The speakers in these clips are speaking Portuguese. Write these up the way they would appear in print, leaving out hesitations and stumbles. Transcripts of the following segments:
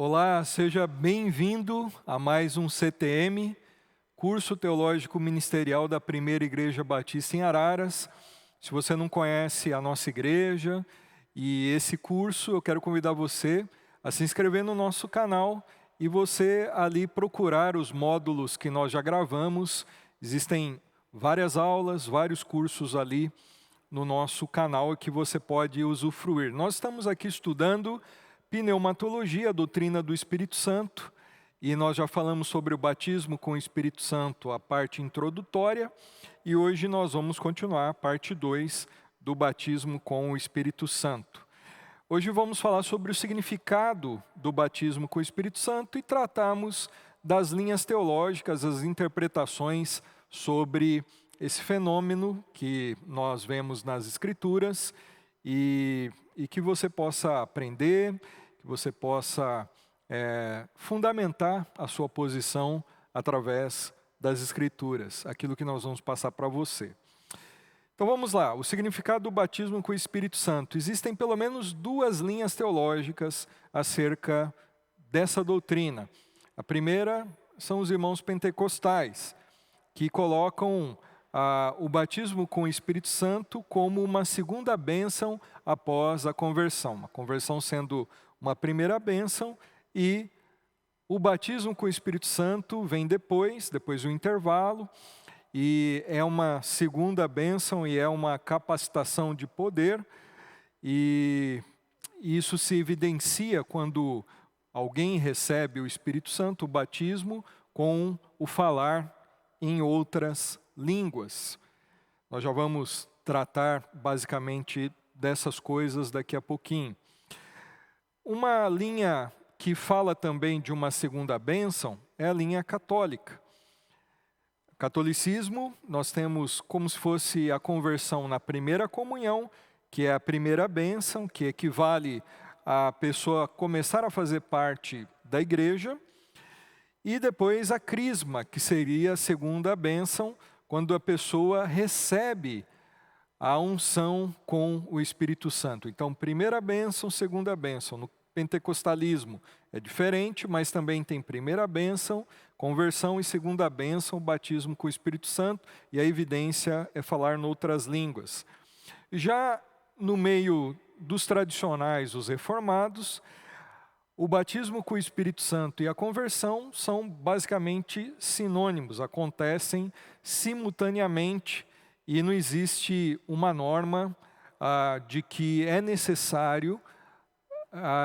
Olá, seja bem-vindo a mais um CTM, Curso Teológico Ministerial da Primeira Igreja Batista em Araras. Se você não conhece a nossa igreja e esse curso, eu quero convidar você a se inscrever no nosso canal e você ali procurar os módulos que nós já gravamos. Existem várias aulas, vários cursos ali no nosso canal que você pode usufruir. Nós estamos aqui estudando pneumatologia, a doutrina do Espírito Santo, e nós já falamos sobre o batismo com o Espírito Santo, a parte introdutória, e hoje nós vamos continuar a parte 2 do batismo com o Espírito Santo. Hoje vamos falar sobre o significado do batismo com o Espírito Santo e tratamos das linhas teológicas, as interpretações sobre esse fenômeno que nós vemos nas Escrituras e que você possa aprender, que você possa fundamentar a sua posição através das Escrituras, aquilo que nós vamos passar para você. Então vamos lá, o significado do batismo com o Espírito Santo. Existem pelo menos duas linhas teológicas acerca dessa doutrina. A primeira são os irmãos pentecostais, que colocam o batismo com o Espírito Santo como uma segunda bênção após a conversão. A conversão sendo uma primeira bênção e o batismo com o Espírito Santo vem depois do intervalo, e é uma segunda bênção e é uma capacitação de poder, e isso se evidencia quando alguém recebe o Espírito Santo, o batismo, com o falar em outras línguas. Nós já vamos tratar basicamente dessas coisas daqui a pouquinho. Uma linha que fala também de uma segunda bênção é a linha católica. Catolicismo, nós temos como se fosse a conversão na primeira comunhão, que é a primeira bênção, que equivale a pessoa começar a fazer parte da igreja, e depois a crisma, que seria a segunda bênção, quando a pessoa recebe a unção com o Espírito Santo. Então, primeira bênção, segunda bênção. No pentecostalismo é diferente, mas também tem primeira bênção, conversão, e segunda bênção, o batismo com o Espírito Santo, e a evidência é falar noutras línguas. Já no meio dos tradicionais, os reformados, o batismo com o Espírito Santo e a conversão são basicamente sinônimos, acontecem simultaneamente, e não existe uma norma de que é necessário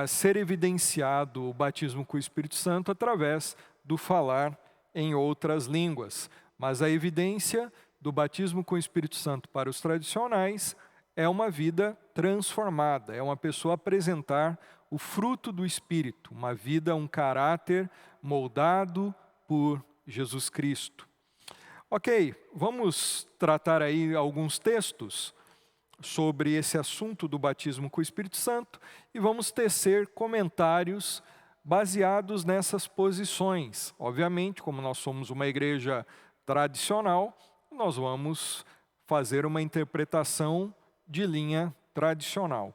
ser evidenciado o batismo com o Espírito Santo através do falar em outras línguas. Mas a evidência do batismo com o Espírito Santo para os tradicionais é uma vida transformada, é uma pessoa apresentar o fruto do Espírito, uma vida, um caráter moldado por Jesus Cristo. Ok, vamos tratar aí alguns textos sobre esse assunto do batismo com o Espírito Santo e vamos tecer comentários baseados nessas posições. Obviamente, como nós somos uma igreja tradicional, nós vamos fazer uma interpretação de linha tradicional,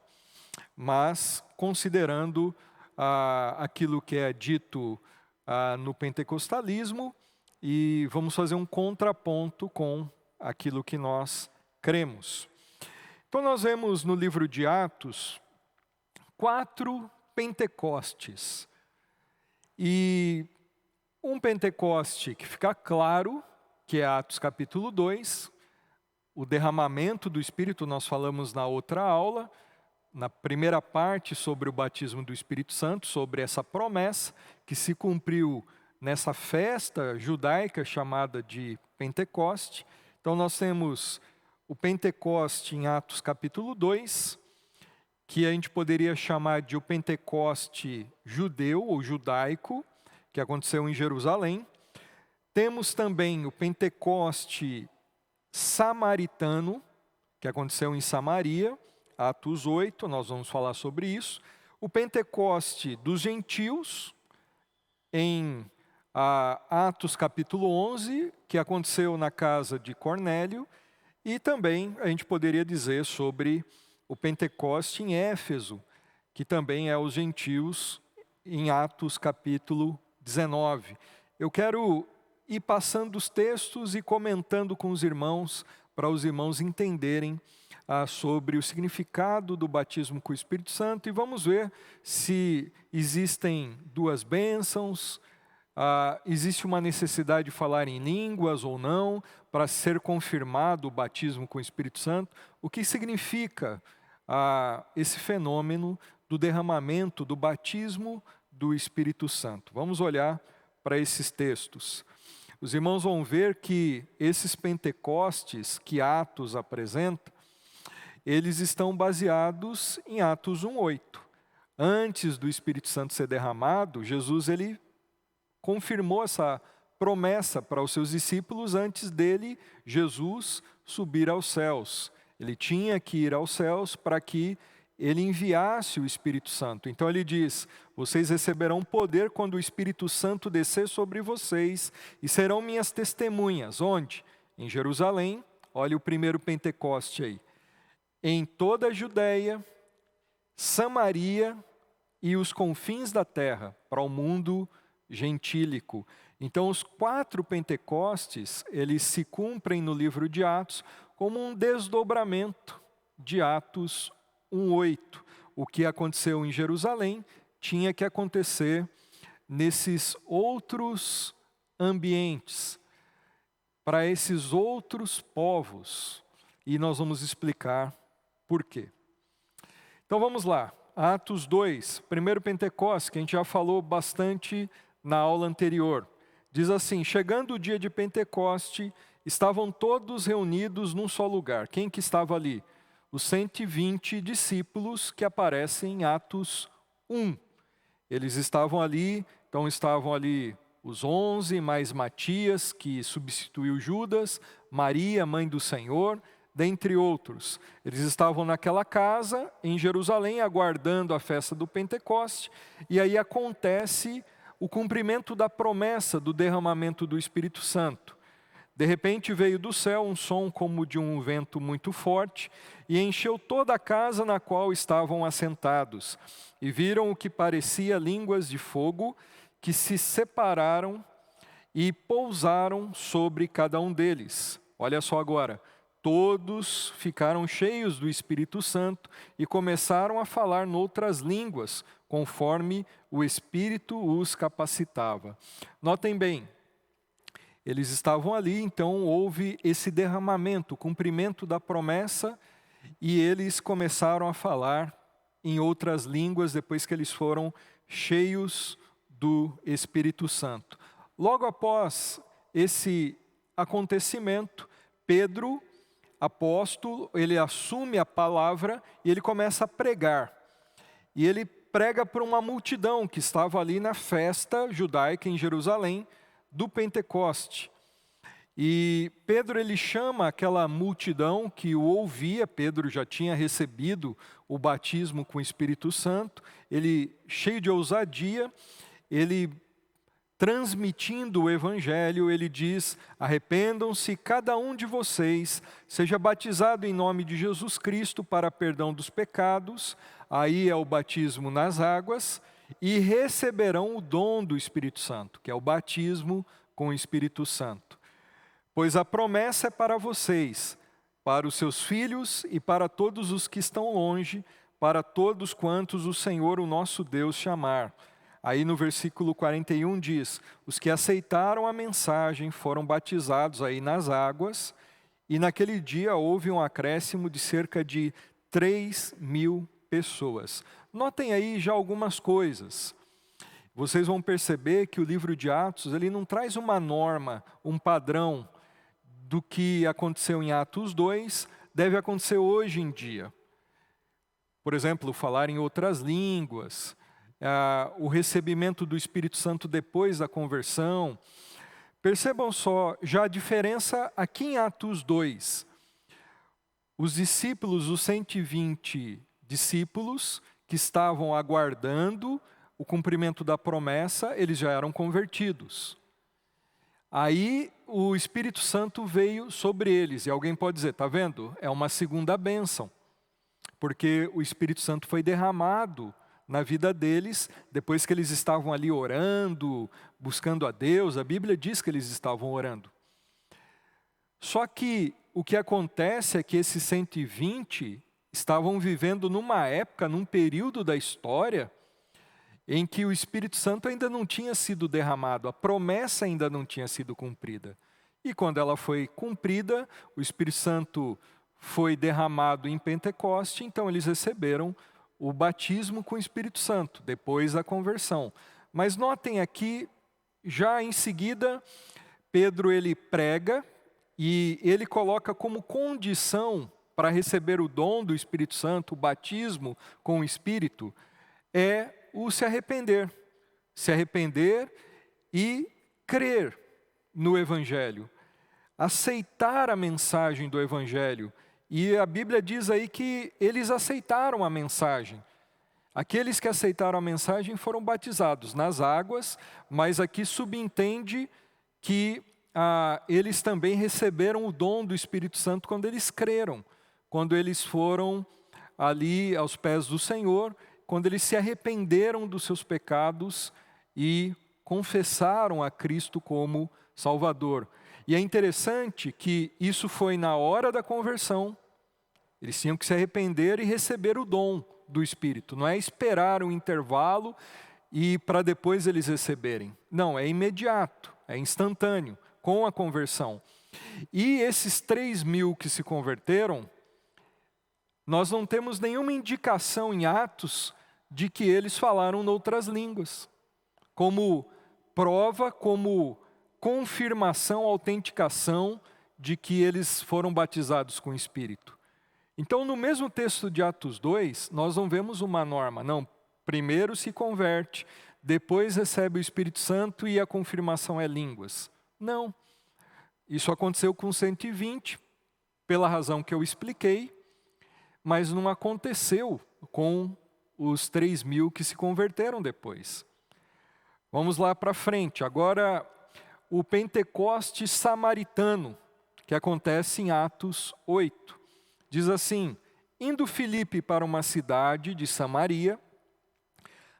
mas considerando aquilo que é dito no pentecostalismo, e vamos fazer um contraponto com aquilo que nós cremos. Então nós vemos no livro de Atos 4 Pentecostes. E um Pentecoste que fica claro, que é Atos capítulo 2, o derramamento do Espírito, nós falamos na outra aula, na primeira parte sobre o batismo do Espírito Santo, sobre essa promessa que se cumpriu nessa festa judaica chamada de Pentecoste. Então nós temos o Pentecoste em Atos capítulo 2, que a gente poderia chamar de o Pentecoste judeu ou judaico, que aconteceu em Jerusalém. Temos também o Pentecoste samaritano, que aconteceu em Samaria, Atos 8, nós vamos falar sobre isso. O Pentecoste dos gentios, em Atos capítulo 11, que aconteceu na casa de Cornélio. E também a gente poderia dizer sobre o Pentecoste em Éfeso, que também é os gentios em Atos capítulo 19. Eu quero ir passando os textos e comentando com os irmãos, para os irmãos entenderem sobre o significado do batismo com o Espírito Santo, e vamos ver se existem duas bênçãos, existe uma necessidade de falar em línguas ou não, para ser confirmado o batismo com o Espírito Santo, o que significa esse fenômeno do derramamento, do batismo do Espírito Santo. Vamos olhar para esses textos. Os irmãos vão ver que esses Pentecostes que Atos apresenta, eles estão baseados em Atos 1:8. Antes do Espírito Santo ser derramado, Jesus ele confirmou essa promessa para os seus discípulos antes dele, Jesus, subir aos céus. Ele tinha que ir aos céus para que ele enviasse o Espírito Santo. Então ele diz: vocês receberão poder quando o Espírito Santo descer sobre vocês e serão minhas testemunhas. Onde? Em Jerusalém. Olha o primeiro Pentecoste aí. Em toda a Judéia, Samaria e os confins da terra, para o mundo gentílico. Então os 4 Pentecostes, eles se cumprem no livro de Atos como um desdobramento de Atos 1:8. O que aconteceu em Jerusalém tinha que acontecer nesses outros ambientes, para esses outros povos. E nós vamos explicar por quê. Então vamos lá, Atos 2, primeiro Pentecostes, que a gente já falou bastante na aula anterior. Diz assim: chegando o dia de Pentecoste, estavam todos reunidos num só lugar. Quem que estava ali? Os 120 discípulos que aparecem em Atos 1. Eles estavam ali, então estavam ali os 11, mais Matias, que substituiu Judas, Maria, mãe do Senhor, dentre outros. Eles estavam naquela casa, em Jerusalém, aguardando a festa do Pentecoste, e aí acontece o cumprimento da promessa do derramamento do Espírito Santo. De repente veio do céu um som como de um vento muito forte e encheu toda a casa na qual estavam assentados. E viram o que parecia línguas de fogo que se separaram e pousaram sobre cada um deles. Olha só agora, todos ficaram cheios do Espírito Santo e começaram a falar noutras línguas, conforme o Espírito os capacitava. Notem bem, eles estavam ali, então houve esse derramamento, o cumprimento da promessa, e eles começaram a falar em outras línguas depois que eles foram cheios do Espírito Santo. Logo após esse acontecimento, Pedro, apóstolo, ele assume a palavra e ele começa a pregar. E ele prega para uma multidão que estava ali na festa judaica em Jerusalém, do Pentecoste. E Pedro ele chama aquela multidão que o ouvia. Pedro já tinha recebido o batismo com o Espírito Santo, ele cheio de ousadia, ele transmitindo o Evangelho, ele diz: arrependam-se cada um de vocês, seja batizado em nome de Jesus Cristo para perdão dos pecados, aí é o batismo nas águas, e receberão o dom do Espírito Santo, que é o batismo com o Espírito Santo. Pois a promessa é para vocês, para os seus filhos e para todos os que estão longe, para todos quantos o Senhor, o nosso Deus, chamar. Aí no versículo 41 diz: os que aceitaram a mensagem foram batizados aí nas águas, e naquele dia houve um acréscimo de cerca de 3.000 pessoas. Notem aí já algumas coisas. Vocês vão perceber que o livro de Atos, ele não traz uma norma, um padrão do que aconteceu em Atos 2, deve acontecer hoje em dia. Por exemplo, falar em outras línguas, o recebimento do Espírito Santo depois da conversão. Percebam só, já a diferença aqui em Atos 2. Os discípulos, os 120 discípulos que estavam aguardando o cumprimento da promessa, eles já eram convertidos. Aí o Espírito Santo veio sobre eles, e alguém pode dizer: está vendo? É uma segunda bênção, porque o Espírito Santo foi derramado na vida deles, depois que eles estavam ali orando, buscando a Deus. A Bíblia diz que eles estavam orando. Só que o que acontece é que esses 120 estavam vivendo numa época, num período da história, em que o Espírito Santo ainda não tinha sido derramado, a promessa ainda não tinha sido cumprida. E quando ela foi cumprida, o Espírito Santo foi derramado em Pentecoste, então eles receberam o batismo com o Espírito Santo, depois da conversão. Mas notem aqui, já em seguida, Pedro ele prega e ele coloca como condição para receber o dom do Espírito Santo, o batismo com o Espírito, é o se arrepender. Se arrepender e crer no Evangelho. Aceitar a mensagem do Evangelho. E a Bíblia diz aí que eles aceitaram a mensagem. Aqueles que aceitaram a mensagem foram batizados nas águas, mas aqui subentende que eles também receberam o dom do Espírito Santo quando eles creram, quando eles foram ali aos pés do Senhor, quando eles se arrependeram dos seus pecados e confessaram a Cristo como Salvador. E é interessante que isso foi na hora da conversão. Eles tinham que se arrepender e receber o dom do Espírito. Não é esperar um intervalo e para depois eles receberem. Não, é imediato, é instantâneo, com a conversão. E esses 3.000 que se converteram, nós não temos nenhuma indicação em Atos de que eles falaram noutras línguas. Como prova, como confirmação, autenticação de que eles foram batizados com o Espírito. Então, no mesmo texto de Atos 2, nós não vemos uma norma. Não, primeiro se converte, depois recebe o Espírito Santo e a confirmação é línguas. Não. Isso aconteceu com 120, pela razão que eu expliquei, mas não aconteceu com os 3.000 que se converteram depois. Vamos lá para frente. Agora, o Pentecoste samaritano, que acontece em Atos 8. Diz assim: indo Filipe para uma cidade de Samaria,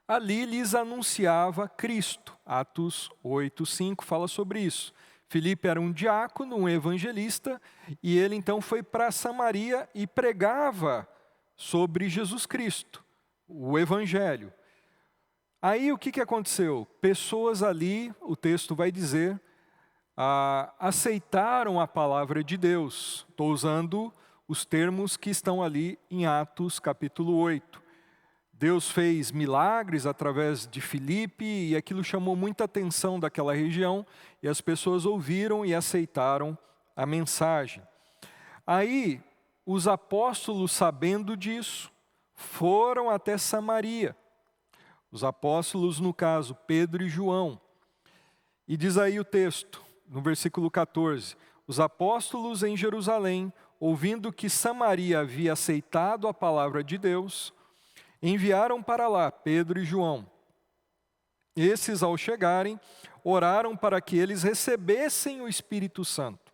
ali lhes anunciava Cristo. Atos 8:5 fala sobre isso. Filipe era um diácono, um evangelista, e ele então foi para Samaria e pregava sobre Jesus Cristo, o Evangelho. Aí o que aconteceu? Pessoas ali, o texto vai dizer, aceitaram a palavra de Deus. Estou usando os termos que estão ali em Atos capítulo 8. Deus fez milagres através de Filipe e aquilo chamou muita atenção daquela região e as pessoas ouviram e aceitaram a mensagem. Aí, os apóstolos, sabendo disso, foram até Samaria. Os apóstolos, no caso, Pedro e João. E diz aí o texto, no versículo 14, os apóstolos em Jerusalém, ouvindo que Samaria havia aceitado a palavra de Deus, enviaram para lá Pedro e João. Esses, ao chegarem, oraram para que eles recebessem o Espírito Santo,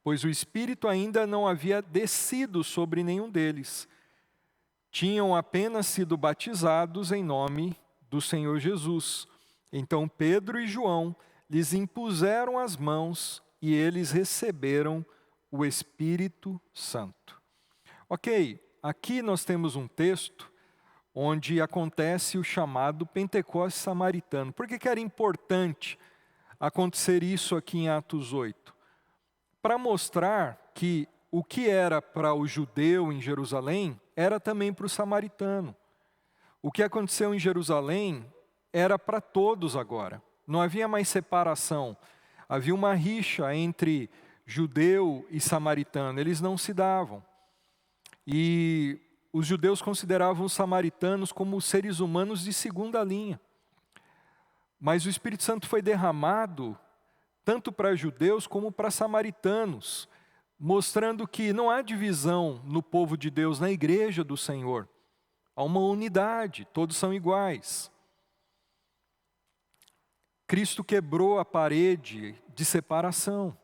pois o Espírito ainda não havia descido sobre nenhum deles. Tinham apenas sido batizados em nome do Senhor Jesus. Então Pedro e João lhes impuseram as mãos e eles receberam o Espírito Santo. Ok, aqui nós temos um texto onde acontece o chamado Pentecoste samaritano. Por que era importante acontecer isso aqui em Atos 8? Para mostrar que o que era para o judeu em Jerusalém era também para o samaritano. O que aconteceu em Jerusalém era para todos agora. Não havia mais separação. Havia uma rixa entre judeu e samaritano. Eles não se davam. E os judeus consideravam os samaritanos como seres humanos de segunda linha. Mas o Espírito Santo foi derramado tanto para judeus como para samaritanos, mostrando que não há divisão no povo de Deus, na igreja do Senhor. Há uma unidade, todos são iguais. Cristo quebrou a parede de separação.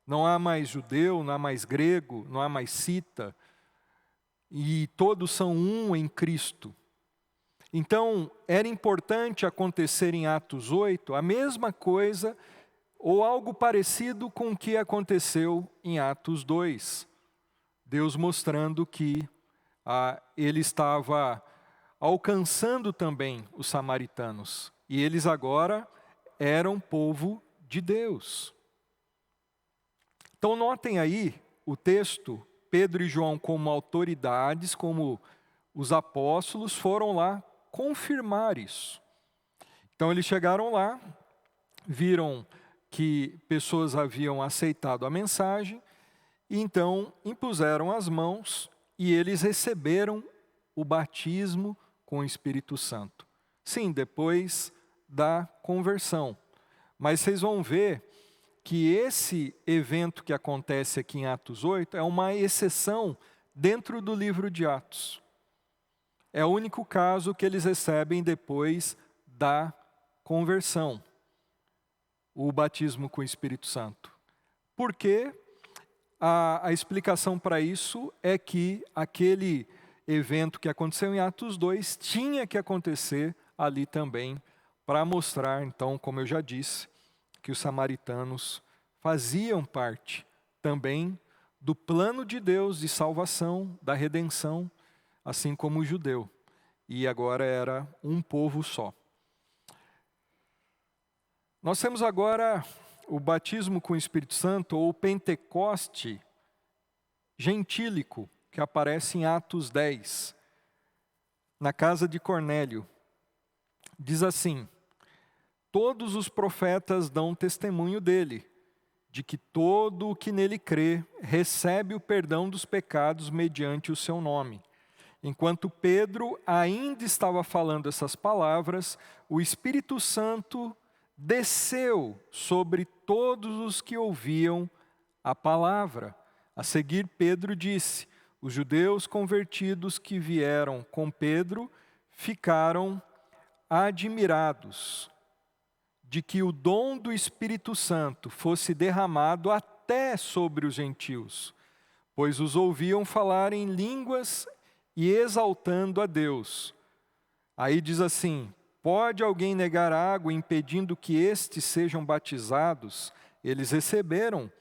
Não há mais judeu, não há mais grego, não há mais cita. E todos são um em Cristo. Então, era importante acontecer em Atos 8 a mesma coisa ou algo parecido com o que aconteceu em Atos 2. Deus mostrando que ele estava alcançando também os samaritanos. E eles agora eram povo de Deus. Então notem aí o texto, Pedro e João como autoridades, como os apóstolos, foram lá confirmar isso. Então eles chegaram lá, viram que pessoas haviam aceitado a mensagem, e então impuseram as mãos e eles receberam o batismo com o Espírito Santo. Sim, depois da conversão. Mas vocês vão ver que esse evento que acontece aqui em Atos 8 é uma exceção dentro do livro de Atos. É o único caso que eles recebem depois da conversão, o batismo com o Espírito Santo. Por quê? A explicação para isso é que aquele evento que aconteceu em Atos 2 tinha que acontecer ali também, para mostrar, então, como eu já disse, que os samaritanos faziam parte também do plano de Deus de salvação, da redenção, assim como o judeu. E agora era um povo só. Nós temos agora o batismo com o Espírito Santo, ou o Pentecoste gentílico, que aparece em Atos 10, na casa de Cornélio. Diz assim: todos os profetas dão testemunho dele, de que todo o que nele crê recebe o perdão dos pecados mediante o seu nome. Enquanto Pedro ainda estava falando essas palavras, o Espírito Santo desceu sobre todos os que ouviam a palavra. A seguir, Pedro disse: os judeus convertidos que vieram com Pedro ficaram admirados de que o dom do Espírito Santo fosse derramado até sobre os gentios, pois os ouviam falar em línguas e exaltando a Deus. Aí diz assim: pode alguém negar água impedindo que estes sejam batizados? Eles receberam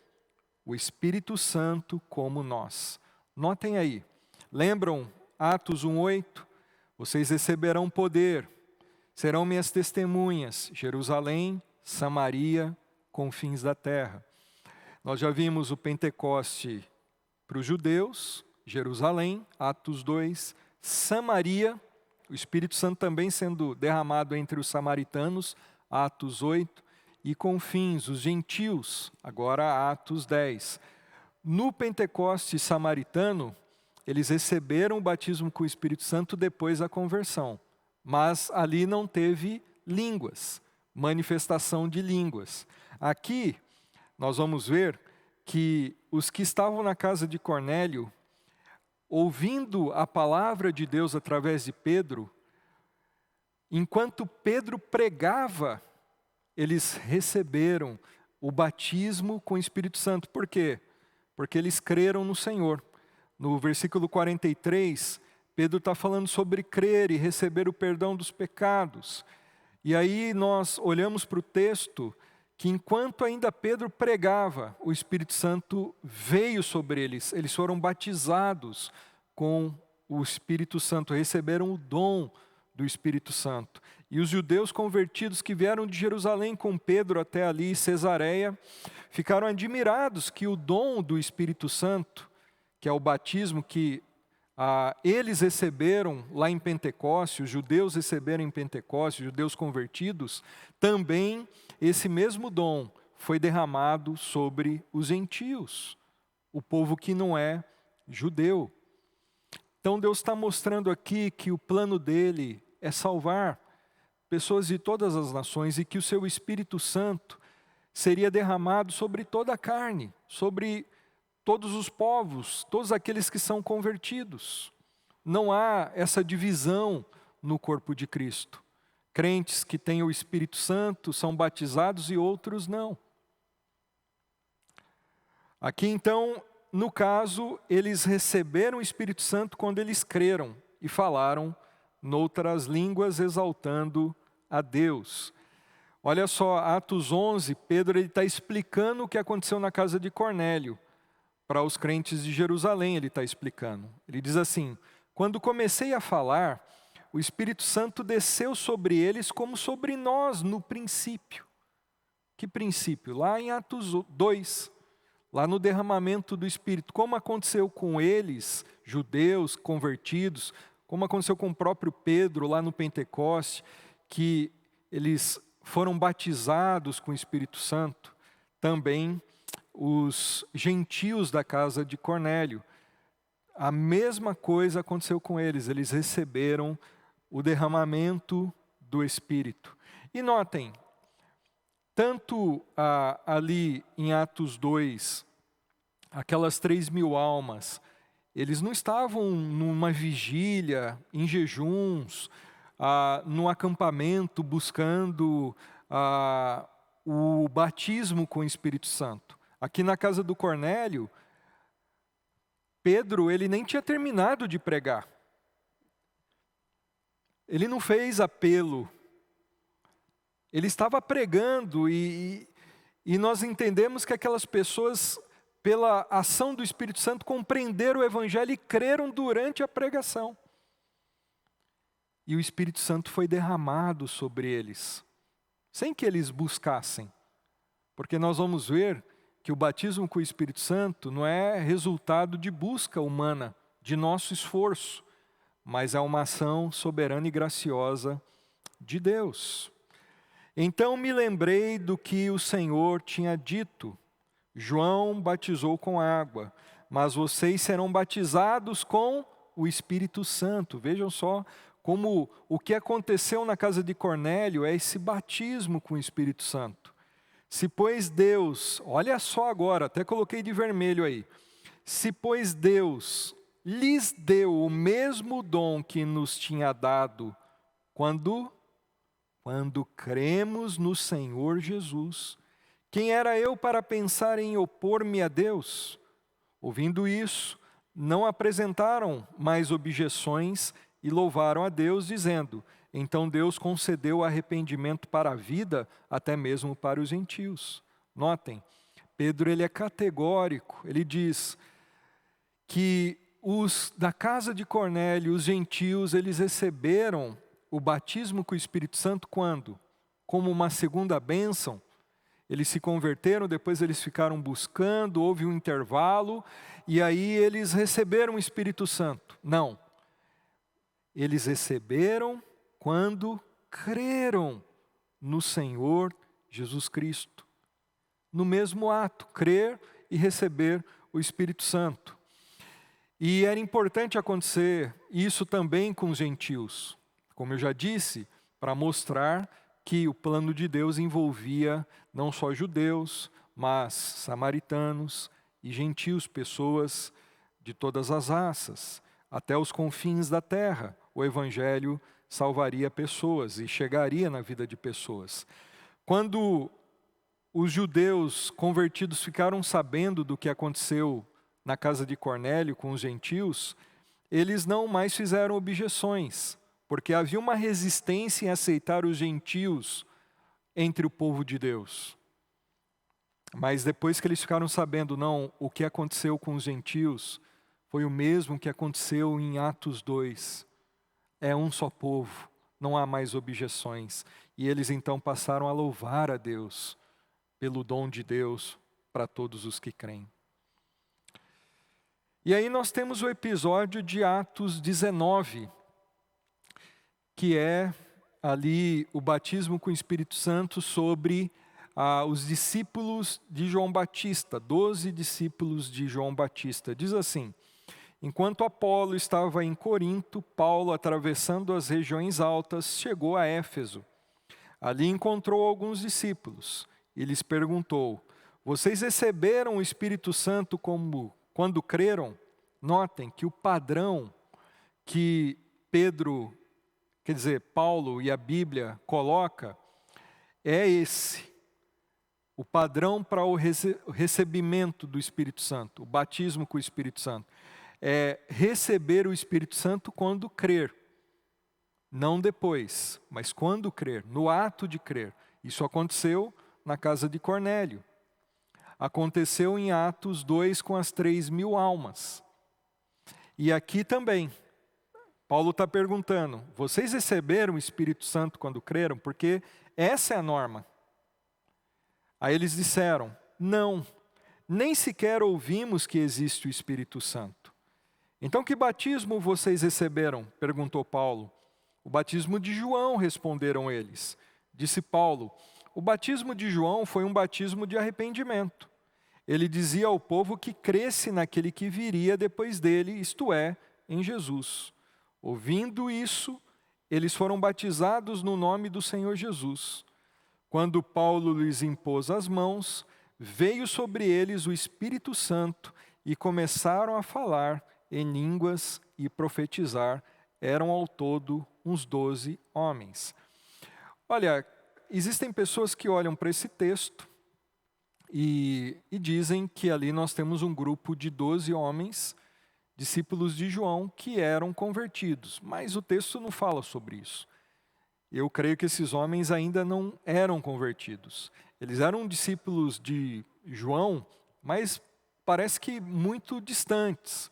o Espírito Santo como nós. Notem aí, lembram Atos 1:8? Vocês receberão poder, serão minhas testemunhas, Jerusalém, Samaria, confins da terra. Nós já vimos o Pentecoste para os judeus, Jerusalém, Atos 2, Samaria, o Espírito Santo também sendo derramado entre os samaritanos, Atos 8, e confins, os gentios, agora Atos 10. No Pentecoste samaritano, eles receberam o batismo com o Espírito Santo depois da conversão, mas ali não teve línguas, manifestação de línguas. Aqui nós vamos ver que os que estavam na casa de Cornélio, ouvindo a palavra de Deus através de Pedro, enquanto Pedro pregava, eles receberam o batismo com o Espírito Santo. Por quê? Porque eles creram no Senhor. No versículo 43, Pedro está falando sobre crer e receber o perdão dos pecados. E aí nós olhamos para o texto que enquanto ainda Pedro pregava, o Espírito Santo veio sobre eles. Eles foram batizados com o Espírito Santo, receberam o dom do Espírito Santo. E os judeus convertidos que vieram de Jerusalém com Pedro até ali, Cesareia, ficaram admirados que o dom do Espírito Santo, que é o batismo que eles receberam lá em Pentecoste, os judeus receberam em Pentecoste, os judeus convertidos, também esse mesmo dom foi derramado sobre os gentios, o povo que não é judeu. Então Deus está mostrando aqui que o plano dele é salvar pessoas de todas as nações e que o seu Espírito Santo seria derramado sobre toda a carne, sobre todos os povos, todos aqueles que são convertidos. Não há essa divisão no corpo de Cristo. Crentes que têm o Espírito Santo são batizados e outros não. Aqui então, no caso, eles receberam o Espírito Santo quando eles creram e falaram noutras línguas, exaltando a Deus. Olha só, Atos 11, Pedro está explicando o que aconteceu na casa de Cornélio. Para os crentes de Jerusalém, ele está explicando. Ele diz assim: quando comecei a falar, o Espírito Santo desceu sobre eles como sobre nós no princípio. Que princípio? Lá em Atos 2, lá no derramamento do Espírito. Como aconteceu com eles, judeus convertidos, como aconteceu com o próprio Pedro lá no Pentecoste, que eles foram batizados com o Espírito Santo, também os gentios da casa de Cornélio. A mesma coisa aconteceu com eles, eles receberam o derramamento do Espírito. E notem, tanto ali em Atos 2, aquelas 3.000 almas, eles não estavam numa vigília, em jejuns, num acampamento buscando o batismo com o Espírito Santo. Aqui na casa do Cornélio, Pedro, ele nem tinha terminado de pregar. Ele não fez apelo. Ele estava pregando e nós entendemos que aquelas pessoas, pela ação do Espírito Santo, compreenderam o Evangelho e creram durante a pregação. E o Espírito Santo foi derramado sobre eles, sem que eles buscassem. Porque nós vamos ver que o batismo com o Espírito Santo não é resultado de busca humana, de nosso esforço, mas é uma ação soberana e graciosa de Deus. Então me lembrei do que o Senhor tinha dito: João batizou com água, mas vocês serão batizados com o Espírito Santo. Vejam só como o que aconteceu na casa de Cornélio é esse batismo com o Espírito Santo. Se pois Deus, olha só agora, até coloquei de vermelho aí. Se pois Deus lhes deu o mesmo dom que nos tinha dado quando cremos no Senhor Jesus, quem era eu para pensar em opor-me a Deus? Ouvindo isso, não apresentaram mais objeções e louvaram a Deus, dizendo: então Deus concedeu arrependimento para a vida, até mesmo para os gentios. Notem, Pedro ele é categórico, ele diz que os da casa de Cornélio, os gentios, eles receberam o batismo com o Espírito Santo quando? Como uma segunda bênção. Eles se converteram, depois eles ficaram buscando, houve um intervalo, e aí eles receberam o Espírito Santo. Não. Eles receberam quando creram no Senhor Jesus Cristo. No mesmo ato, crer e receber o Espírito Santo. E era importante acontecer isso também com os gentios. Como eu já disse, para mostrar que o plano de Deus envolvia não só judeus, mas samaritanos e gentios, pessoas de todas as raças, até os confins da terra. O Evangelho salvaria pessoas e chegaria na vida de pessoas. Quando os judeus convertidos ficaram sabendo do que aconteceu na casa de Cornélio com os gentios, eles não mais fizeram objeções, porque havia uma resistência em aceitar os gentios entre o povo de Deus. Mas depois que eles ficaram sabendo, não, o que aconteceu com os gentios foi o mesmo que aconteceu em Atos 2. É um só povo, não há mais objeções. E eles então passaram a louvar a Deus pelo dom de Deus para todos os que creem. E aí nós temos o episódio de Atos 19, que é ali o batismo com o Espírito Santo sobre os discípulos de João Batista, 12 discípulos de João Batista. Diz assim: enquanto Apolo estava em Corinto, Paulo, atravessando as regiões altas, chegou a Éfeso. Ali encontrou alguns discípulos e lhes perguntou: vocês receberam o Espírito Santo quando creram? Notem que o padrão que Paulo e a Bíblia coloca é esse. O padrão para o recebimento do Espírito Santo, o batismo com o Espírito Santo, é receber o Espírito Santo quando crer. não depois, mas quando crer, no ato de crer. Isso aconteceu na casa de Cornélio. Aconteceu em Atos 2 com as 3.000 almas. E aqui também, Paulo está perguntando, vocês receberam o Espírito Santo quando creram? Porque essa é a norma. Aí eles disseram, não, nem sequer ouvimos que existe o Espírito Santo. Então que batismo vocês receberam? Perguntou Paulo. O batismo de João, responderam eles. Disse Paulo, o batismo de João foi um batismo de arrependimento. Ele dizia ao povo que cresce naquele que viria depois dele, isto é, em Jesus. Ouvindo isso, eles foram batizados no nome do Senhor Jesus. Quando Paulo lhes impôs as mãos, veio sobre eles o Espírito Santo e começaram a falar em línguas e profetizar. Eram ao todo uns 12 homens. Olha, existem pessoas que olham para esse texto e dizem que ali nós temos um grupo de 12 homens, discípulos de João, que eram convertidos. Mas o texto não fala sobre isso. Eu creio que esses homens ainda não eram convertidos. Eles eram discípulos de João, mas parece que muito distantes.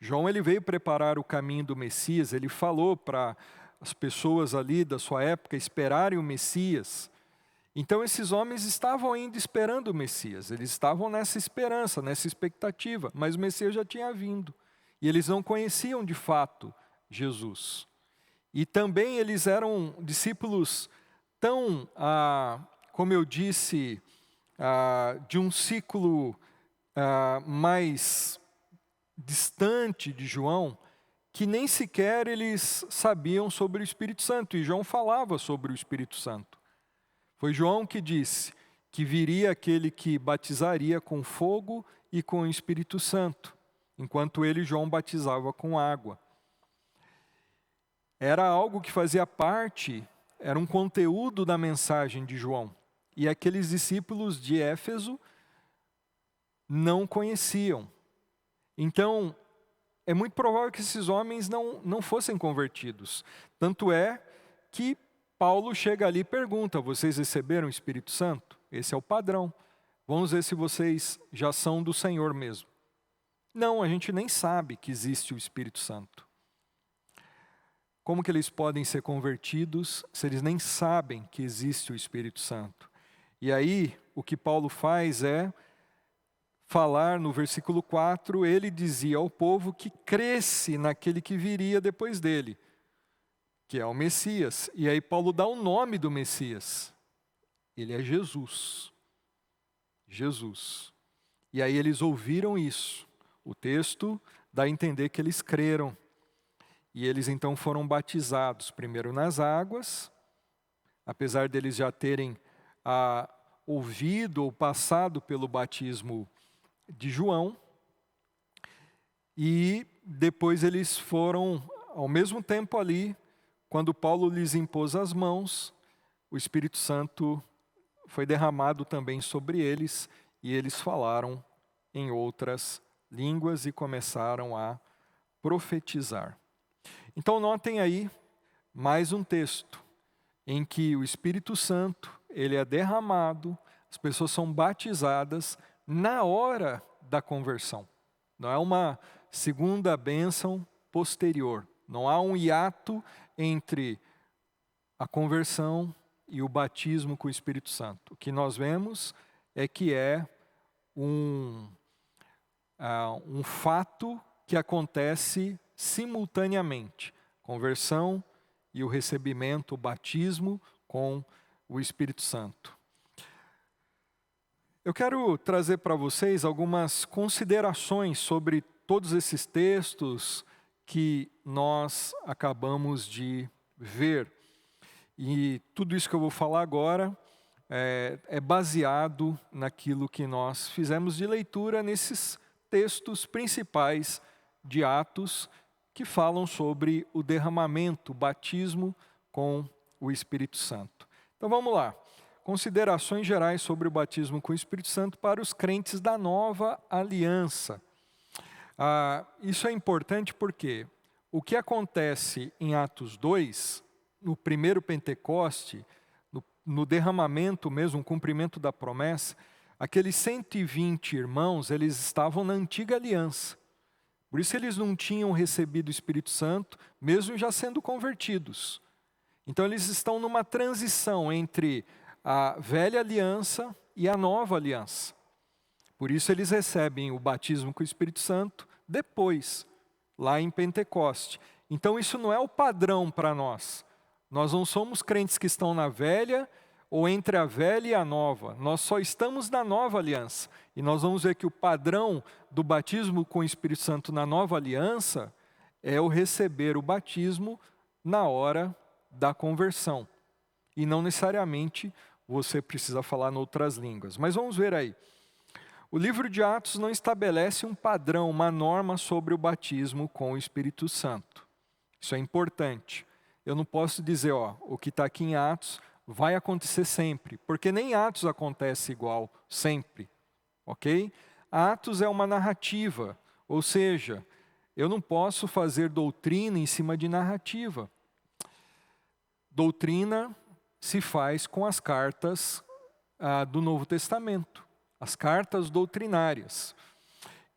João ele veio preparar o caminho do Messias, ele falou para as pessoas ali da sua época esperarem o Messias. Então esses homens estavam ainda esperando o Messias, eles estavam nessa esperança, nessa expectativa, mas o Messias já tinha vindo. E eles não conheciam de fato Jesus. E também eles eram discípulos tão, como eu disse, de um ciclo mais distante de João, que nem sequer eles sabiam sobre o Espírito Santo. E João falava sobre o Espírito Santo. Foi João que disse que viria aquele que batizaria com fogo e com o Espírito Santo, enquanto ele, João, batizava com água. Era algo que fazia parte, era um conteúdo da mensagem de João. E aqueles discípulos de Éfeso não conheciam. Então, é muito provável que esses homens não fossem convertidos. Tanto é que Paulo chega ali e pergunta, vocês receberam o Espírito Santo? Esse é o padrão. Vamos ver se vocês já são do Senhor mesmo. Não, a gente nem sabe que existe o Espírito Santo. Como que eles podem ser convertidos se eles nem sabem que existe o Espírito Santo? E aí, o que Paulo faz é falar no versículo 4, ele dizia ao povo que cresce naquele que viria depois dele, que é o Messias. E aí Paulo dá o nome do Messias. Ele é Jesus. Jesus. E aí eles ouviram isso. O texto dá a entender que eles creram. E eles então foram batizados, primeiro nas águas, apesar deles já terem ouvido ou passado pelo batismo de João, e depois eles foram, ao mesmo tempo ali, quando Paulo lhes impôs as mãos, o Espírito Santo foi derramado também sobre eles, e eles falaram em outras línguas e começaram a profetizar. Então notem aí mais um texto em que o Espírito Santo, ele é derramado, as pessoas são batizadas na hora da conversão. Não é uma segunda bênção posterior. Não há um hiato entre a conversão e o batismo com o Espírito Santo. O que nós vemos é que é um fato que acontece simultaneamente. Conversão e o recebimento, o batismo com o Espírito Santo. Eu quero trazer para vocês algumas considerações sobre todos esses textos que nós acabamos de ver. E tudo isso que eu vou falar agora é baseado naquilo que nós fizemos de leitura nesses textos principais de Atos, que falam sobre o derramamento, o batismo com o Espírito Santo. Então vamos lá. Considerações gerais sobre o batismo com o Espírito Santo para os crentes da nova aliança. Isso é importante porque O que acontece em Atos 2, no primeiro Pentecoste, no derramamento mesmo, o cumprimento da promessa, aqueles 120 irmãos, eles estavam na antiga aliança. Por isso eles não tinham recebido o Espírito Santo, mesmo já sendo convertidos. Então eles estão numa transição entre a velha aliança e a nova aliança. Por isso eles recebem o batismo com o Espírito Santo depois, lá em Pentecoste. Então isso não é o padrão para nós. Nós não somos crentes que estão na velha ou entre a velha e a nova. Nós só estamos na nova aliança. E nós vamos ver que o padrão do batismo com o Espírito Santo na nova aliança é o receber o batismo na hora da conversão. E não necessariamente você precisa falar em outras línguas. Mas vamos ver aí. O livro de Atos não estabelece um padrão, uma norma sobre o batismo com o Espírito Santo. Isso é importante. Eu não posso dizer, o que está aqui em Atos vai acontecer sempre, porque nem Atos acontece igual sempre, ok? Atos é uma narrativa, ou seja, eu não posso fazer doutrina em cima de narrativa. Doutrina se faz com as cartas do Novo Testamento, as cartas doutrinárias.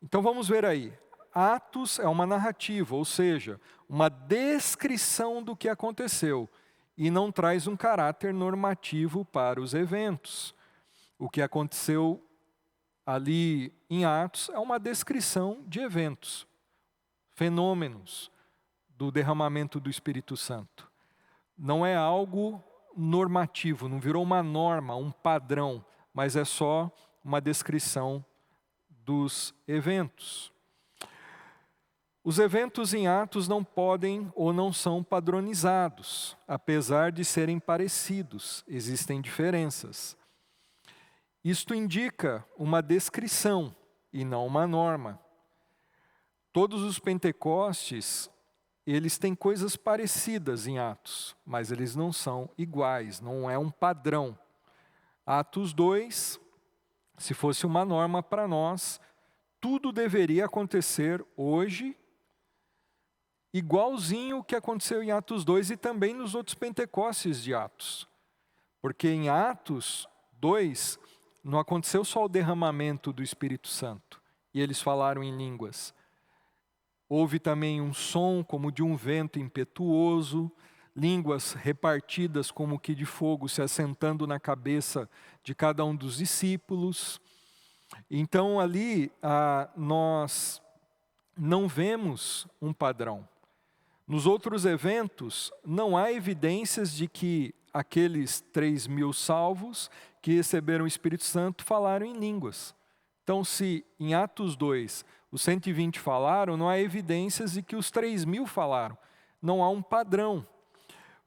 Então vamos ver aí. Atos é uma narrativa, ou seja, uma descrição do que aconteceu e não traz um caráter normativo para os eventos. O que aconteceu ali em Atos é uma descrição de eventos, fenômenos do derramamento do Espírito Santo. Não é algo normativo, não virou uma norma, um padrão, mas é só uma descrição dos eventos. Os eventos em Atos não podem ou não são padronizados, apesar de serem parecidos, existem diferenças. Isto indica uma descrição e não uma norma. Todos os Pentecostes, eles têm coisas parecidas em Atos, mas eles não são iguais, não é um padrão. Atos 2, se fosse uma norma para nós, tudo deveria acontecer hoje igualzinho o que aconteceu em Atos 2 e também nos outros Pentecostes de Atos. Porque em Atos 2 não aconteceu só o derramamento do Espírito Santo e eles falaram em línguas. Houve também um som como de um vento impetuoso, línguas repartidas como que de fogo se assentando na cabeça de cada um dos discípulos. Então ali nós não vemos um padrão. Nos outros eventos, não há evidências de que aqueles 3.000 salvos que receberam o Espírito Santo falaram em línguas. Então, se em Atos 2 os 120 falaram, não há evidências de que os 3.000 falaram. Não há um padrão.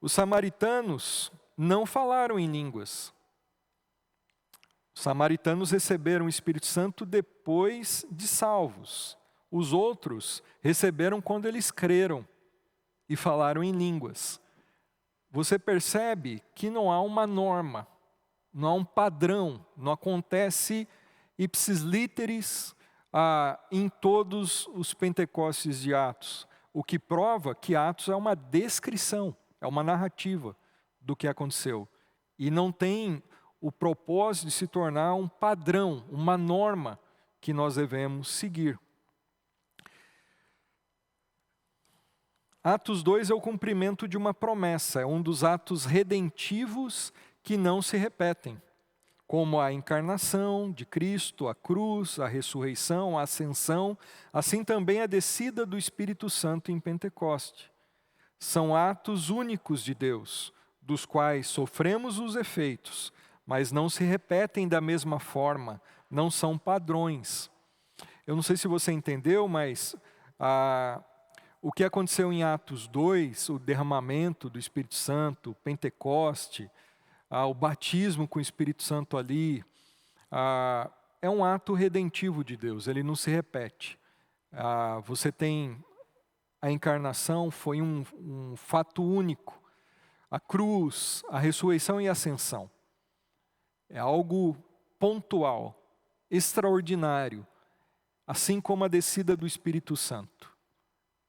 Os samaritanos não falaram em línguas. Os samaritanos receberam o Espírito Santo depois de salvos. Os outros receberam quando eles creram e falaram em línguas. Você percebe que não há uma norma, não há um padrão, não acontece ipsis literis em todos os Pentecostes de Atos. O que prova que Atos é uma descrição, é uma narrativa do que aconteceu. E não tem o propósito de se tornar um padrão, uma norma que nós devemos seguir. Atos 2 é o cumprimento de uma promessa, é um dos atos redentivos que não se repetem, como a encarnação de Cristo, a cruz, a ressurreição, a ascensão, assim também a descida do Espírito Santo em Pentecoste. São atos únicos de Deus, dos quais sofremos os efeitos, mas não se repetem da mesma forma, não são padrões. Eu não sei se você entendeu, mas o que aconteceu em Atos 2, o derramamento do Espírito Santo, o Pentecoste, o batismo com o Espírito Santo ali, é um ato redentivo de Deus, ele não se repete. Você tem a encarnação, foi um fato único. A cruz, a ressurreição e a ascensão. É algo pontual, extraordinário, assim como a descida do Espírito Santo.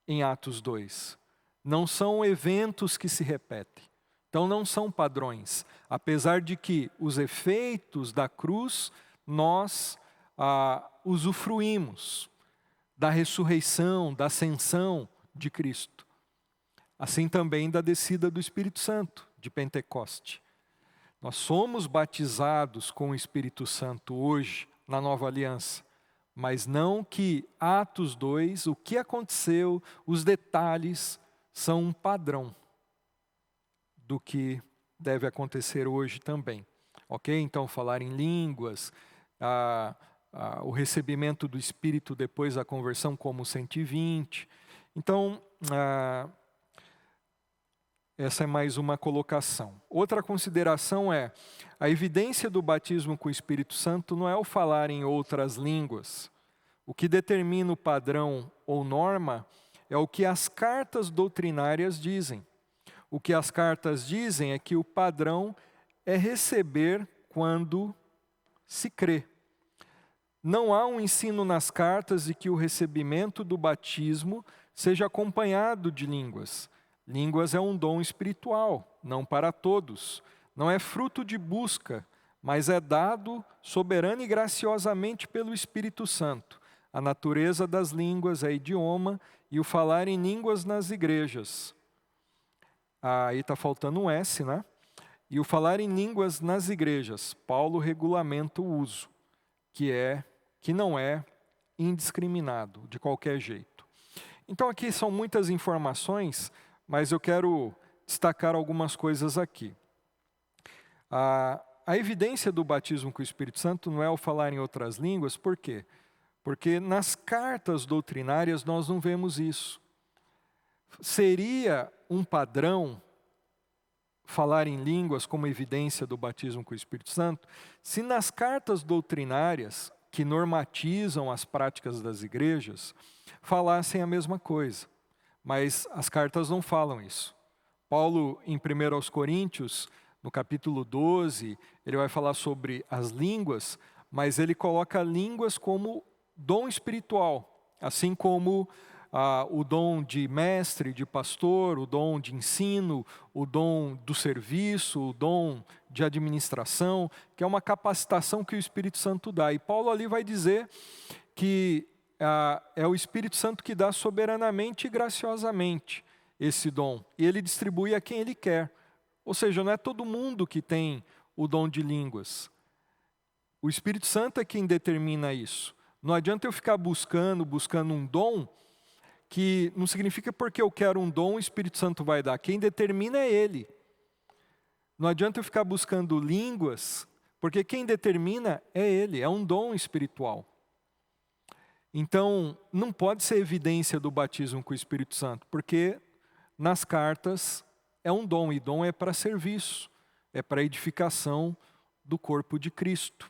em Atos 2. Não são eventos que se repetem. Então não são padrões. Apesar de que os efeitos da cruz nós usufruímos da ressurreição, da ascensão de Cristo. Assim também da descida do Espírito Santo, de Pentecoste. Nós somos batizados com o Espírito Santo hoje, na nova aliança. Mas não que Atos 2, o que aconteceu, os detalhes, são um padrão do que deve acontecer hoje também. Ok? Então, falar em línguas, o recebimento do Espírito depois da conversão como 120. Então, essa é mais uma colocação. Outra consideração é, a evidência do batismo com o Espírito Santo não é o falar em outras línguas. O que determina o padrão ou norma é o que as cartas doutrinárias dizem. O que as cartas dizem é que o padrão é receber quando se crê. Não há um ensino nas cartas de que o recebimento do batismo seja acompanhado de línguas. Línguas é um dom espiritual, não para todos. Não é fruto de busca, mas é dado soberana e graciosamente pelo Espírito Santo. A natureza das línguas é idioma e o falar em línguas nas igrejas. Aí está faltando um S, né? E o falar em línguas nas igrejas. Paulo regulamenta o uso, que não é indiscriminado, de qualquer jeito. Então aqui são muitas informações, mas eu quero destacar algumas coisas aqui. A evidência do batismo com o Espírito Santo não é o falar em outras línguas, por quê? Porque nas cartas doutrinárias nós não vemos isso. Seria um padrão falar em línguas como evidência do batismo com o Espírito Santo, se nas cartas doutrinárias, que normatizam as práticas das igrejas, falassem a mesma coisa. Mas as cartas não falam isso. Paulo, em 1 aos Coríntios, no capítulo 12, ele vai falar sobre as línguas, mas ele coloca línguas como dom espiritual, assim como o dom de mestre, de pastor, o dom de ensino, o dom do serviço, o dom de administração, que é uma capacitação que o Espírito Santo dá. E Paulo ali vai dizer que é o Espírito Santo que dá soberanamente e graciosamente esse dom. E ele distribui a quem ele quer. Ou seja, não é todo mundo que tem o dom de línguas. O Espírito Santo é quem determina isso. Não adianta eu ficar buscando um dom, que não significa porque eu quero um dom, o Espírito Santo vai dar. Quem determina é Ele. Não adianta eu ficar buscando línguas, porque quem determina é Ele, é um dom espiritual. Então, não pode ser evidência do batismo com o Espírito Santo, porque nas cartas é um dom, e dom é para serviço, é para edificação do corpo de Cristo.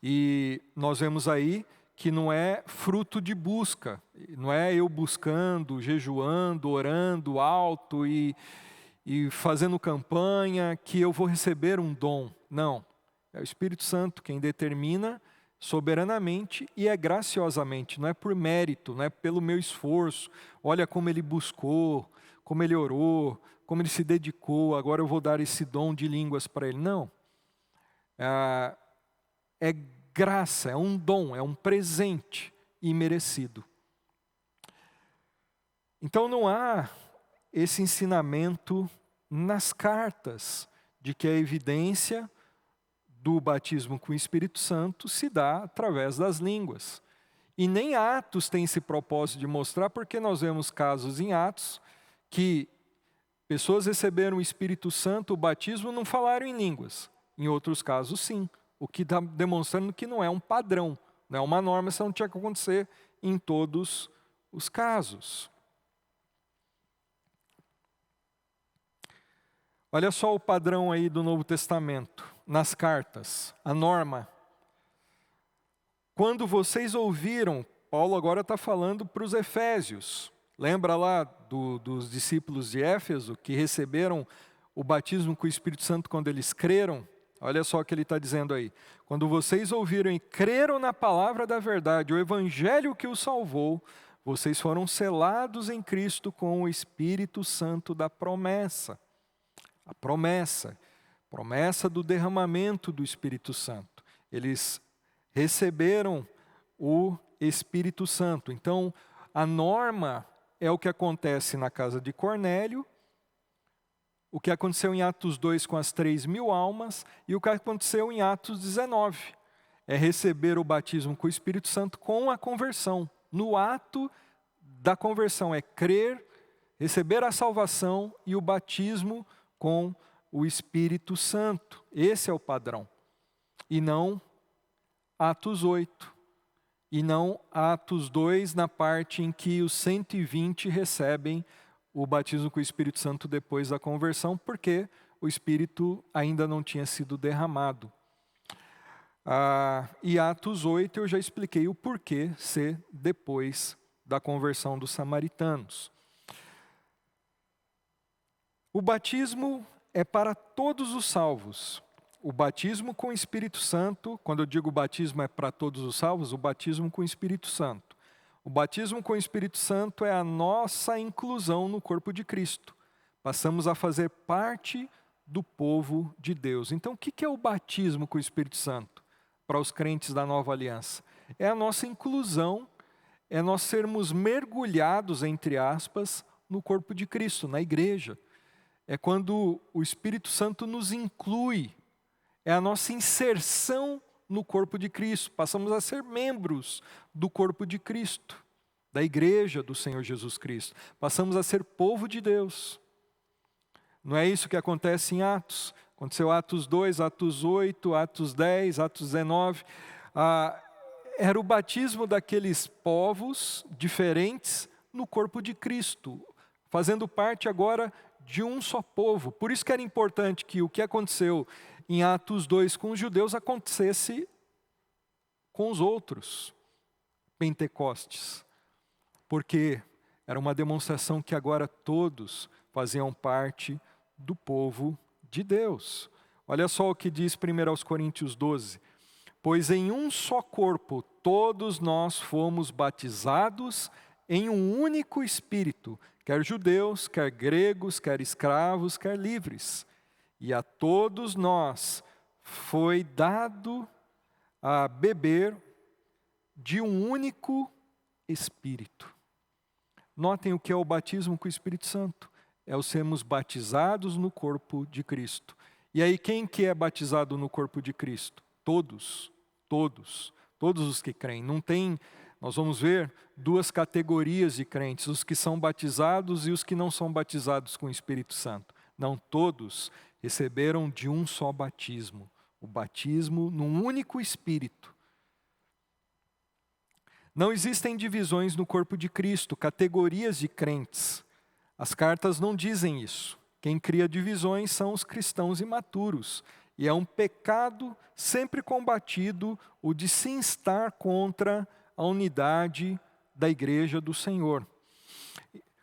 E nós vemos aí que não é fruto de busca, não é eu buscando, jejuando, orando alto e fazendo campanha que eu vou receber um dom. Não, é o Espírito Santo quem determina soberanamente e é graciosamente, não é por mérito, não é pelo meu esforço. Olha como ele buscou, como ele orou, como ele se dedicou, agora eu vou dar esse dom de línguas para ele. Não, é graça, é um dom, é um presente imerecido. Então não há esse ensinamento nas cartas de que a evidência do batismo com o Espírito Santo se dá através das línguas. E nem Atos tem esse propósito de mostrar, porque nós vemos casos em Atos que pessoas receberam o Espírito Santo, o batismo, não falaram em línguas. Em outros casos, sim. O que está demonstrando que não é um padrão, não é uma norma, isso não tinha que acontecer em todos os casos. Olha só o padrão aí do Novo Testamento, nas cartas, a norma. Quando vocês ouviram, Paulo agora está falando para os Efésios. Lembra lá dos discípulos de Éfeso que receberam o batismo com o Espírito Santo quando eles creram? Olha só o que ele está dizendo aí. Quando vocês ouviram e creram na palavra da verdade, o evangelho que os salvou, vocês foram selados em Cristo com o Espírito Santo da promessa. A promessa do derramamento do Espírito Santo. Eles receberam o Espírito Santo. Então, a norma é o que acontece na casa de Cornélio, o que aconteceu em Atos 2 com as 3.000 almas e o que aconteceu em Atos 19. É receber o batismo com o Espírito Santo com a conversão. No ato da conversão é crer, receber a salvação e o batismo com o Espírito Santo. Esse é o padrão. E não Atos 8. E não Atos 2, na parte em que os 120 recebem o batismo com o Espírito Santo depois da conversão, porque o Espírito ainda não tinha sido derramado. E Atos 8 eu já expliquei o porquê ser depois da conversão dos samaritanos. O batismo é para todos os salvos. O batismo com o Espírito Santo, quando eu digo batismo é para todos os salvos, o batismo com o Espírito Santo. O batismo com o Espírito Santo é a nossa inclusão no corpo de Cristo. Passamos a fazer parte do povo de Deus. Então, o que é o batismo com o Espírito Santo para os crentes da nova aliança? É a nossa inclusão, é nós sermos mergulhados, entre aspas, no corpo de Cristo, na igreja. É quando o Espírito Santo nos inclui, é a nossa inserção no corpo de Cristo. Passamos a ser membros do corpo de Cristo, da igreja do Senhor Jesus Cristo. Passamos a ser povo de Deus. Não é isso que acontece em Atos? Aconteceu Atos 2, Atos 8, Atos 10, Atos 19. Era o batismo daqueles povos diferentes no corpo de Cristo, fazendo parte agora de um só povo. Por isso que era importante que o que aconteceu em Atos 2 com os judeus acontecesse com os outros Pentecostes. Porque era uma demonstração que agora todos faziam parte do povo de Deus. Olha só o que diz 1 Coríntios 12. Pois em um só corpo todos nós fomos batizados em um único Espírito, quer judeus, quer gregos, quer escravos, quer livres. E a todos nós foi dado a beber de um único Espírito. Notem o que é o batismo com o Espírito Santo. É o sermos batizados no corpo de Cristo. E aí quem que é batizado no corpo de Cristo? Todos os que creem. Não tem, nós vamos ver duas categorias de crentes, os que são batizados e os que não são batizados com o Espírito Santo. Não, todos receberam de um só batismo, o batismo num único Espírito. Não existem divisões no corpo de Cristo, categorias de crentes. As cartas não dizem isso. Quem cria divisões são os cristãos imaturos. E é um pecado sempre combatido o de se instar contra a unidade da igreja do Senhor.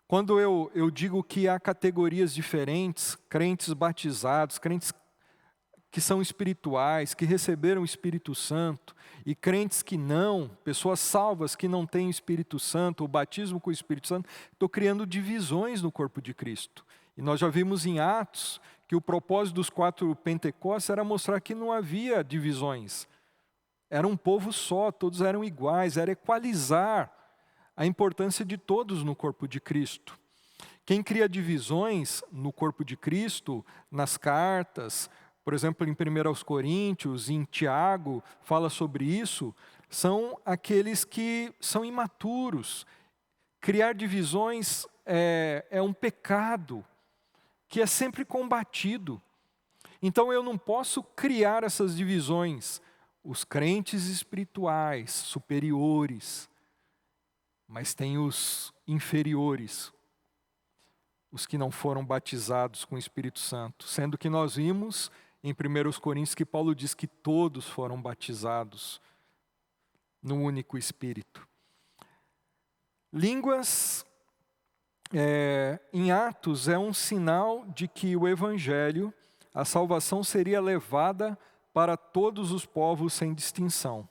Quando eu digo que há categorias diferentes, crentes batizados, crentes que são espirituais, que receberam o Espírito Santo, e crentes que não, pessoas salvas que não têm o Espírito Santo, o batismo com o Espírito Santo, estou criando divisões no corpo de Cristo. E nós já vimos em Atos que o propósito dos 4 Pentecostes era mostrar que não havia divisões. Era um povo só, todos eram iguais, era equalizar a importância de todos no corpo de Cristo. Quem cria divisões no corpo de Cristo, nas cartas, por exemplo, em 1 Coríntios, em Tiago, fala sobre isso, são aqueles que são imaturos. Criar divisões é um pecado que é sempre combatido. Então eu não posso criar essas divisões. Os crentes espirituais, superiores, mas tem os inferiores, os que não foram batizados com o Espírito Santo. Sendo que nós vimos em 1 Coríntios que Paulo diz que todos foram batizados no único Espírito. Línguas, em Atos, é um sinal de que o Evangelho, a salvação seria levada para todos os povos sem distinção.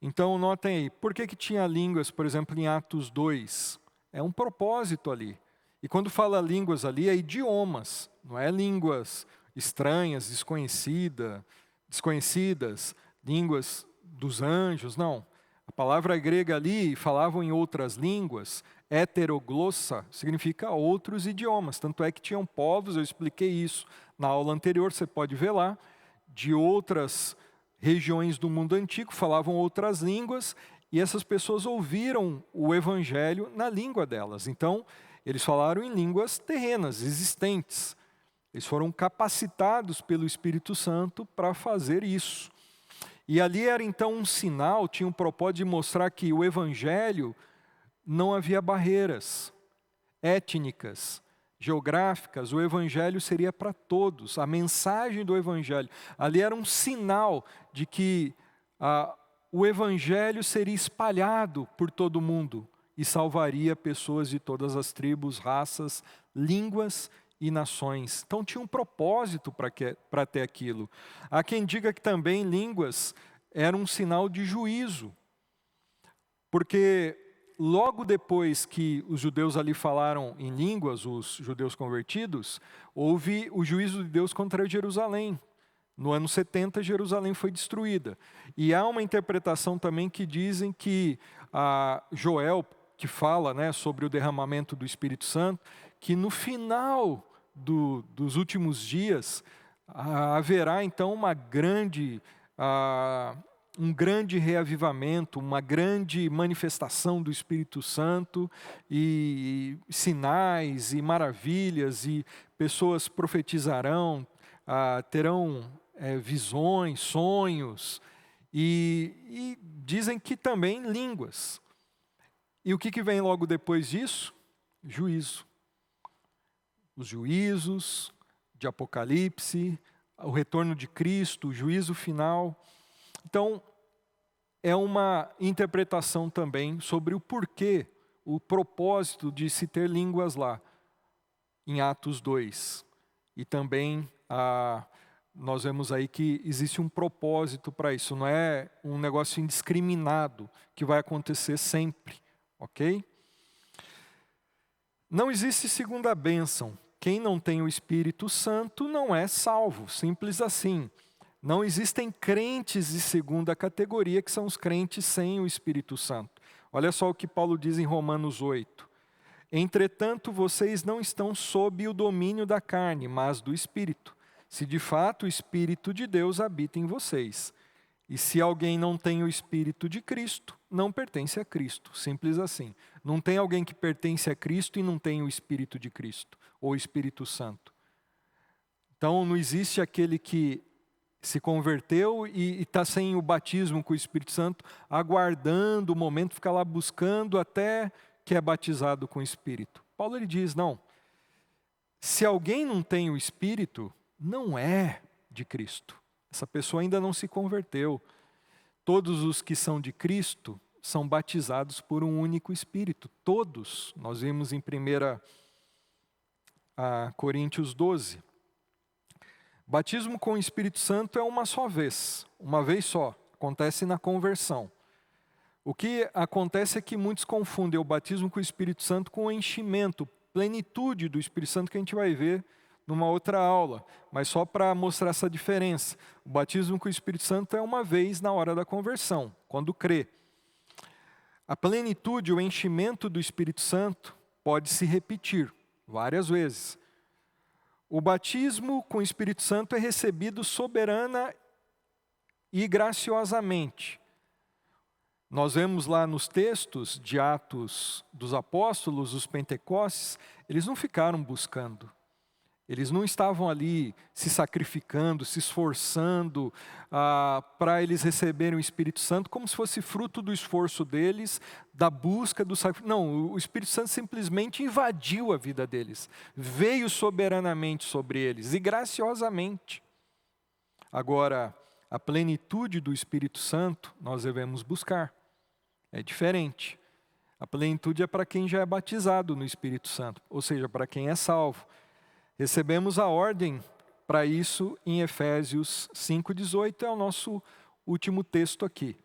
Então, notem aí, por que tinha línguas, por exemplo, em Atos 2? É um propósito ali. E quando fala línguas ali, é idiomas, não é línguas estranhas, desconhecidas, línguas dos anjos, não. A palavra grega ali, falavam em outras línguas, heteroglossa, significa outros idiomas. Tanto é que tinham povos, eu expliquei isso na aula anterior, você pode ver lá, de outras regiões do mundo antigo, falavam outras línguas, e essas pessoas ouviram o evangelho na língua delas. Então, eles falaram em línguas terrenas, existentes. Eles foram capacitados pelo Espírito Santo para fazer isso. E ali era então um sinal, tinha um propósito de mostrar que o evangelho não havia barreiras étnicas, geográficas, o evangelho seria para todos, a mensagem do evangelho. Ali era um sinal de que o evangelho seria espalhado por todo o mundo e salvaria pessoas de todas as tribos, raças, línguas e nações. Então tinha um propósito para ter aquilo. Há quem diga que também línguas era um sinal de juízo, porque logo depois que os judeus ali falaram em línguas, os judeus convertidos, houve o juízo de Deus contra Jerusalém. No ano 70, Jerusalém foi destruída. E há uma interpretação também que dizem que Joel, que fala, né, sobre o derramamento do Espírito Santo, que no final dos últimos dias haverá então um grande reavivamento, uma grande manifestação do Espírito Santo, e sinais e maravilhas, e pessoas profetizarão, terão visões, sonhos, e dizem que também línguas. E o que vem logo depois disso? Juízo. Os juízos de Apocalipse, o retorno de Cristo, o juízo final. Então, é uma interpretação também sobre o porquê, o propósito de se ter línguas lá, em Atos 2. E também nós vemos aí que existe um propósito para isso, não é um negócio indiscriminado que vai acontecer sempre, ok? Não existe segunda bênção. Quem não tem o Espírito Santo não é salvo, simples assim. Não existem crentes de segunda categoria, que são os crentes sem o Espírito Santo. Olha só o que Paulo diz em Romanos 8. Entretanto, vocês não estão sob o domínio da carne, mas do Espírito, se de fato o Espírito de Deus habita em vocês. E se alguém não tem o Espírito de Cristo, não pertence a Cristo, simples assim. Não tem alguém que pertence a Cristo e não tem o Espírito de Cristo, ou o Espírito Santo. Então, não existe aquele que se converteu e está sem o batismo com o Espírito Santo, aguardando o momento, fica lá buscando até que é batizado com o Espírito. Paulo ele diz, não, se alguém não tem o Espírito, não é de Cristo. Essa pessoa ainda não se converteu. Todos os que são de Cristo são batizados por um único Espírito. Todos. Nós vimos em 1 Coríntios 12. Batismo com o Espírito Santo é uma vez só, acontece na conversão. O que acontece é que muitos confundem o batismo com o Espírito Santo com o enchimento, plenitude do Espírito Santo, que a gente vai ver numa outra aula, mas só para mostrar essa diferença. O batismo com o Espírito Santo é uma vez na hora da conversão, quando crê. A plenitude, o enchimento do Espírito Santo pode se repetir várias vezes. O batismo com o Espírito Santo é recebido soberana e graciosamente. Nós vemos lá nos textos de Atos dos Apóstolos, os Pentecostes, eles não ficaram buscando. Eles não estavam ali se sacrificando, se esforçando para eles receberem o Espírito Santo, como se fosse fruto do esforço deles, da busca do sacrifício. Não, o Espírito Santo simplesmente invadiu a vida deles, veio soberanamente sobre eles e graciosamente. Agora, a plenitude do Espírito Santo nós devemos buscar, é diferente. A plenitude é para quem já é batizado no Espírito Santo, ou seja, para quem é salvo. Recebemos a ordem para isso em Efésios 5,18, é o nosso último texto aqui.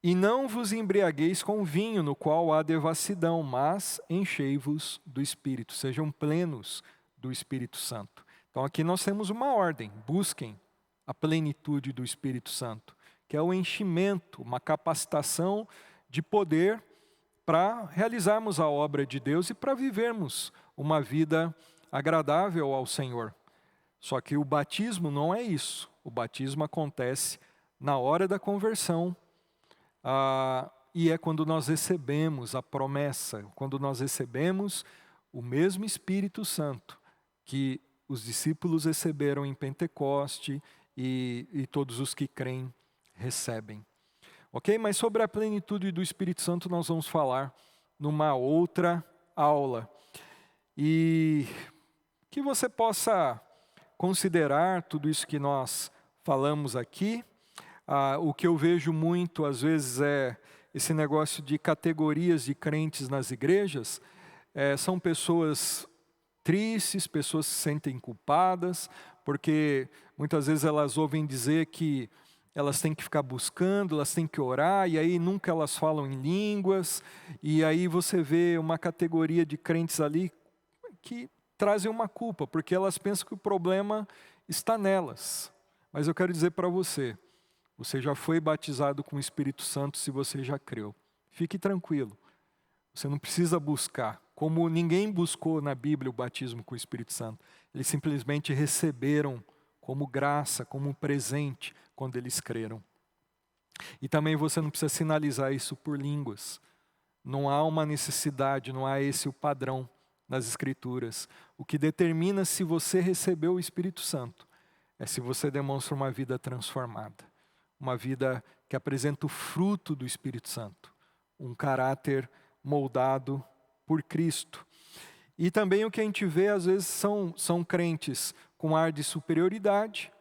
E não vos embriagueis com vinho, no qual há devassidão, mas enchei-vos do Espírito, sejam plenos do Espírito Santo. Então aqui nós temos uma ordem: busquem a plenitude do Espírito Santo, que é o enchimento, uma capacitação de poder para realizarmos a obra de Deus e para vivermos uma vida agradável ao Senhor. Só que o batismo não é isso. O batismo acontece na hora da conversão, e é quando nós recebemos a promessa, quando nós recebemos o mesmo Espírito Santo que os discípulos receberam em Pentecoste e todos os que creem recebem. Ok? Mas sobre a plenitude do Espírito Santo nós vamos falar numa outra aula. E que você possa considerar tudo isso que nós falamos aqui. O que eu vejo muito, às vezes, é esse negócio de categorias de crentes nas igrejas. São pessoas tristes, pessoas que se sentem culpadas, porque muitas vezes elas ouvem dizer que elas têm que ficar buscando, elas têm que orar, e aí nunca elas falam em línguas, e aí você vê uma categoria de crentes ali que trazem uma culpa, porque elas pensam que o problema está nelas. Mas eu quero dizer para você, você já foi batizado com o Espírito Santo se você já creu. Fique tranquilo, você não precisa buscar, como ninguém buscou na Bíblia o batismo com o Espírito Santo. Eles simplesmente receberam como graça, como um presente, quando eles creram. E também você não precisa sinalizar isso por línguas. Não há uma necessidade, não há esse o padrão nas Escrituras. O que determina se você recebeu o Espírito Santo é se você demonstra uma vida transformada. Uma vida que apresenta o fruto do Espírito Santo. Um caráter moldado por Cristo. E também o que a gente vê, às vezes, são crentes com ar de superioridade,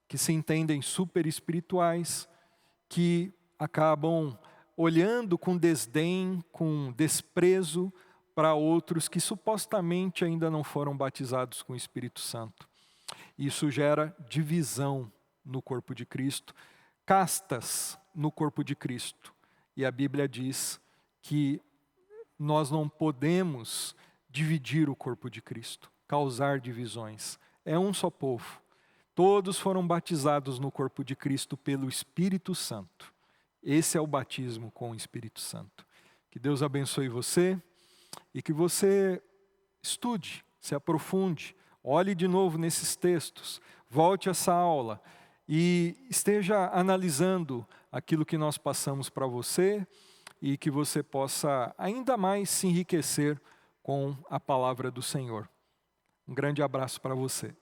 que se entendem super espirituais, que acabam olhando com desdém, com desprezo para outros que supostamente ainda não foram batizados com o Espírito Santo. Isso gera divisão no corpo de Cristo, castas no corpo de Cristo. E a Bíblia diz que nós não podemos dividir o corpo de Cristo, causar divisões. É um só povo. Todos foram batizados no corpo de Cristo pelo Espírito Santo. Esse é o batismo com o Espírito Santo. Que Deus abençoe você e que você estude, se aprofunde, olhe de novo nesses textos, volte a essa aula e esteja analisando aquilo que nós passamos para você e que você possa ainda mais se enriquecer com a palavra do Senhor. Um grande abraço para você.